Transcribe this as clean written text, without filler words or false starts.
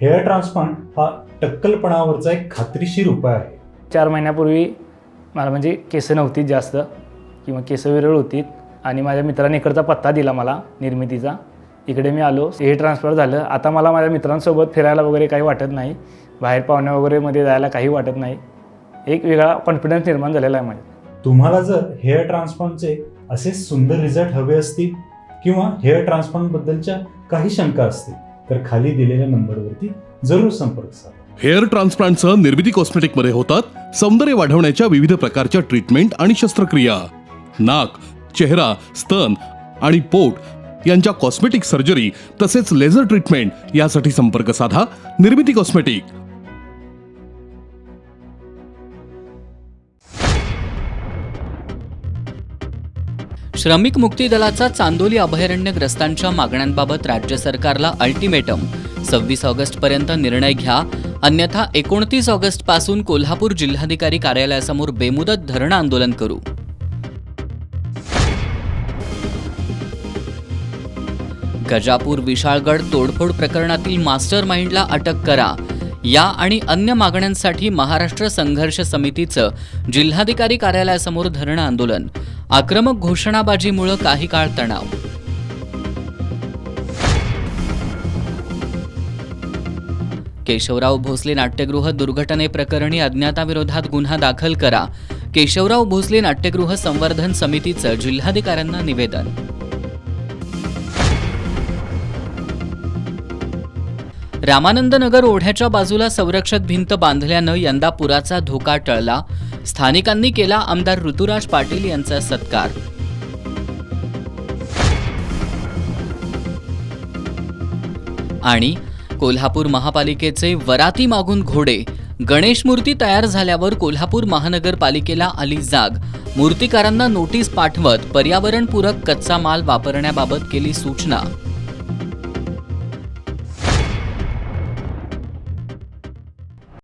Hair transplant हा टक्कलपणावरचा एक खात्रीशीर उपाय आहे. 4 महिन्यापूर्वी मला म्हणजे केस नव्हती जास्त किंवा केस विरळ होती आणि माझ्या मित्राने इकडचा पत्ता दिला मला निर्मितीचा. इकडे मी आलो, हेअर ट्रान्सफर झालं. आता मला माझ्या मित्रांसोबत फिरायला वगैरे काही वाटत नाही, बाहेर पाहुण्या वगैरे मध्ये जायला काही वाटत नाही. एक वेगळा कॉन्फिडन्स निर्माण झालेला आहे माझ्या. तुम्हाला जर हेअर ट्रान्सप्लांटचे असे सुंदर रिझल्ट हवे असतील किंवा हेअर ट्रान्सप्लांटबद्दलच्या काही शंका असतील तर खाली दिलेल्या नंबरवरती जरूर संपर्क साधा. हेअर ट्रान्सप्लांटसह निर्मिती कॉस्मेटिकमध्ये होतात सौंदर्य वाढवण्याच्या विविध प्रकारच्या ट्रीटमेंट आणि शस्त्रक्रिया. नाक, चेहरा, स्तन आणि पोट यांच्या कॉस्मेटिक सर्जरी तसेच लेझर ट्रीटमेंट यासाठी संपर्क साधा निर्मिती कॉस्मेटिक. श्रमिक मुक्ती दलाचा चांदोली अभयारण्यग्रस्तांच्या मागण्यांबाबत राज्य सरकारला अल्टिमेटम 26 ऑगस्टपर्यंत निर्णय घ्या, अन्यथा 29 ऑगस्टपासून कोल्हापूर जिल्हाधिकारी कार्यालयासमोर बेमुदत धरणं आंदोलन करू. गजापूर विशाळगड तोडफोड प्रकरणातील मास्टर माइंडला अटक करा या आणि अन्य मागण्यांसाठी महाराष्ट्र संघर्ष समितीचं जिल्हाधिकारी कार्यालयासमोर धरणं आंदोलन. आक्रमक घोषणाबाजीमुळे काही काळ तणाव. केशवराव भोसले नाट्यगृह दुर्घटनेप्रकरणी अज्ञाताविरोधात गुन्हा दाखल करा. केशवराव भोसले नाट्यगृह संवर्धन समितीचं जिल्हाधिकाऱ्यांना निवेदन. रामानंद नगर ओढ्याच्या बाजूला संरक्षक भिंत बांधल्यानं यंदा पुराचा धोका टळला. स्थानिकांनी केला आमदार ऋतुराज पाटील यांचा सत्कार. आणि कोल्हापूर महापालिकेचे वराती मागून घोडे. गणेश मूर्ती तयार झाल्यावर कोल्हापूर महानगरपालिकेला आली जाग. मूर्तिकारांना नोटीस पाठवत पर्यावरणपूरक कच्चा माल वापरण्याबाबत केली सूचना.